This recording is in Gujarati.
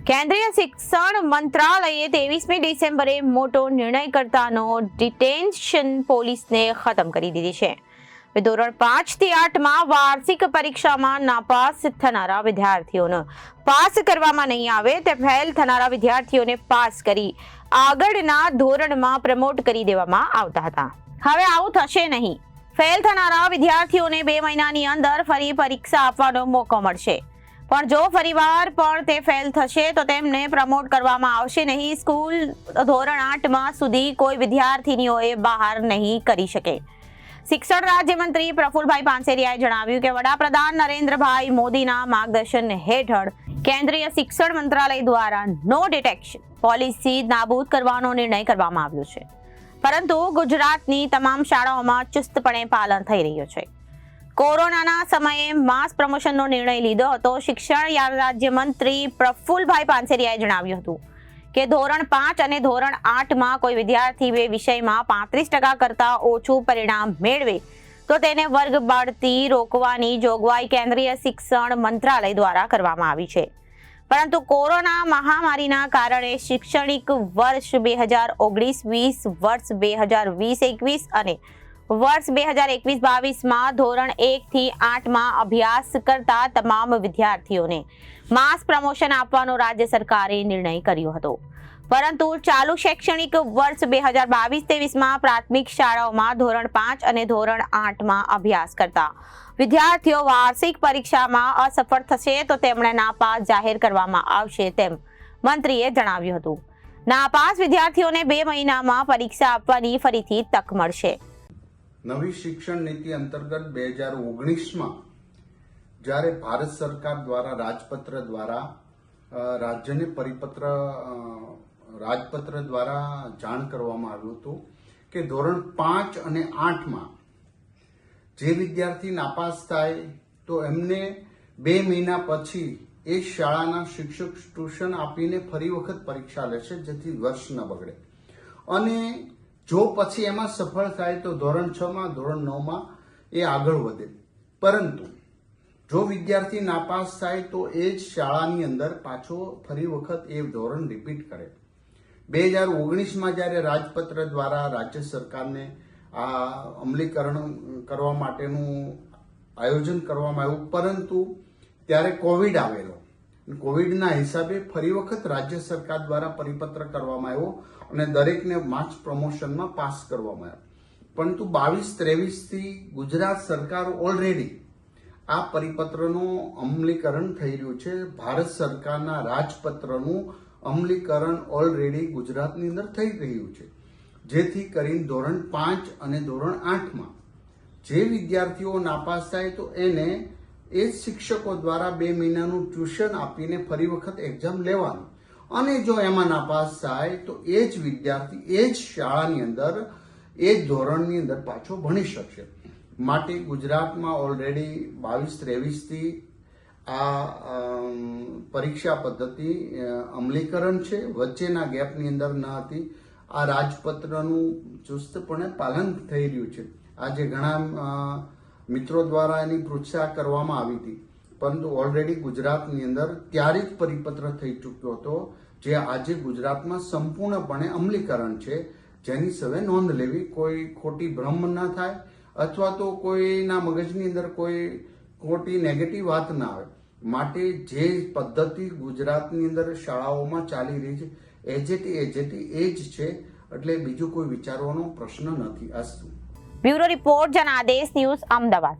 કેન્દ્રીય શિક્ષણ મંત્રાલયે 23મી ડિસેમ્બરે મોટો નિર્ણય કરતાનો ડિટેન્શન પોલીસને ખતમ કરી દીધી છે। ધોરણ 5 થી 8માં વાર્ષિક પરીક્ષામાં નાપાસ થનારા વિદ્યાર્થીઓને પાસ કરવામાં નહીં આવે તે ફેલ થનારા વિદ્યાર્થીઓને પાસ કરી આગળના ધોરણમાં પ્રમોટ કરી દેવામાં આવતા હતા। હવે આવું થશે નહીં। ફેલ થનારા વિદ્યાર્થીઓને 2 મહિનાની અંદર ફરી પરીક્ષા આપવાનો મોકો મળશે, પણ જો ફરીવાર પણ તે ફેલ થશે તો તેમને પ્રમોટ કરવામાં આવશે નહીં। સ્કૂલ ધોરણ 8માં સુધી કોઈ વિદ્યાર્થીનીઓએ બહાર નહીં કરી શકે। શિક્ષણ રાજ્યમંત્રી પ્રફુલભાઈ પાનસેરિયાએ જણાવ્યું કે વડાપ્રધાન નરેન્દ્રભાઈ મોદીના માર્ગદર્શન હેઠળ કેન્દ્રીય શિક્ષણ મંત્રાલય દ્વારા નો ડિટેક્શન પોલિસી નાબૂદ કરવાનો નિર્ણય કરવામાં આવ્યો છે, પરંતુ ગુજરાતની તમામ શાળાઓમાં ચુસ્તપણે પાલન થઈ રહ્યું છે। કોરોનાના સમયે માસ પ્રમોશનનો નિર્ણય લીધો હતો। શિક્ષણ રાજ્યમંત્રી પ્રફુલભાઈ પાનસેરિયાએ જણાવ્યું હતું કે ધોરણ 5 અને ધોરણ 8માં કોઈ વિદ્યાર્થી બે વિષયમાં 35% કરતાં ઓછું પરિણામ મેળવે તો તેને વર્ગ બઢતી રોકવાની જોગવાઈ કેન્દ્રીય શિક્ષણ મંત્રાલય દ્વારા કરવામાં આવી છે, પરંતુ કોરોના મહામારીના કારણે શૈક્ષણિક વર્ષ 2019-20, વર્ષ 2020-21 અને વર્ષ 2021-22માં ધોરણ 1 થી 8માં અભ્યાસ કરતા તમામ વિદ્યાર્થીઓને માસ પ્રમોશન આપવાનો રાજ્ય સરકારે નિર્ણય કર્યો હતો, પરંતુ ચાલુ શૈક્ષણિક વર્ષ 2022-23માં પ્રાથમિક શાળાઓમાં ધોરણ 5 અને ધોરણ 8માં અભ્યાસ કરતા વિદ્યાર્થીઓ વાર્ષિક પરીક્ષામાં અસફળ થશે તો તેમણે નાપાસ જાહેર કરવામાં આવશે તેમ મંત્રીએ જણાવ્યું હતું। નાપાસ વિદ્યાર્થીઓને 2 મહિનામાં પરીક્ષા આપવાની ફરીથી તક મળશે। નવી શિક્ષણ નીતિ અંતર્ગત 2019માં જ્યારે ભારત સરકાર દ્વારા રાજપત્ર દ્વારા રાજ્યને રાજપત્ર દ્વારા જાણ કરવામાં આવ્યું હતું કે ધોરણ 5 અને 8માં જે વિદ્યાર્થી નાપાસ થાય તો એમને 2 મહિના પછી એ શાળાના શિક્ષક ટ્યુશન આપીને ફરી વખત પરીક્ષા લેશે, જેથી વર્ષ ન બગડે। અને જો પછી એમાં સફળ થાય તો ધોરણ 6માં ધોરણ 9માં એ આગળ વધે, પરંતુ જો વિદ્યાર્થી નાપાસ થાય તો એ જ શાળાની અંદર પાછો ફરી વખત એ ધોરણ રિપીટ કરે। 2019માં જ્યારે રાજપત્ર દ્વારા રાજ્ય સરકારને આ અમલીકરણ કરવા માટેનું આયોજન કરવામાં આવ્યું, પરંતુ ત્યારે કોવિડ આવેલો। કોવિડના હિસાબે ફરી વખત રાજ્ય સરકાર દ્વારા પરિપત્ર કરવામાં આવ્યો અને દરેકને માસ પ્રમોશનમાં પાસ કરવામાં આવ્યા, પરંતુ 22-23થી ગુજરાત સરકાર ઓલરેડી આ પરિપત્રનું અમલીકરણ થઈ રહ્યું છે। ભારત સરકારના રાજપત્રનું અમલીકરણ ઓલરેડી ગુજરાતની અંદર થઈ રહ્યું છે, જેથી કરીને ધોરણ 5 અને ધોરણ 8માં જે વિદ્યાર્થીઓ નાપાસ થાય તો એને એ શિક્ષકો દ્વારા 2 મહિનાનું ટ્યુશન આપીને ફરી વખત એક્ઝામ લેવાનું, અને જો એમાં નાપાસ થાય તો એ જ વિદ્યાર્થી એ જ શાળાની અંદર એ જ ધોરણની અંદર પાછો ભણી શકશે। માટે ગુજરાતમાં ઓલરેડી 22-23થી આ પરીક્ષા પદ્ધતિ અમલીકરણ છે, વચ્ચેના ગેપની અંદર ન હતી। આ રાજપત્રનું ચુસ્તપણે પાલન થઈ રહ્યું છે। આજે ઘણા મિત્રો દ્વારા એની પ્રોત્સાહન કરવામાં આવી હતી, પરંતુ ઓલરેડી ગુજરાતની અંદર ત્યારે જ પરિપત્ર થઈ ચૂક્યો હતો, જે આજે ગુજરાતમાં સંપૂર્ણપણે અમલીકરણ છે, જેની સવે નોંધ લેવી, કોઈ ખોટી ભ્રમ ન થાય અથવા તો કોઈના મગજની અંદર કોઈ ખોટી નેગેટિવ વાત ના આવે। માટે જે પદ્ધતિ ગુજરાતની અંદર શાળાઓમાં ચાલી રહી છે એ જ છે, એટલે બીજું કોઈ વિચારવાનો પ્રશ્ન નથી। અસ્તુ। Bureau report, Janadesh news, Ahmedabad.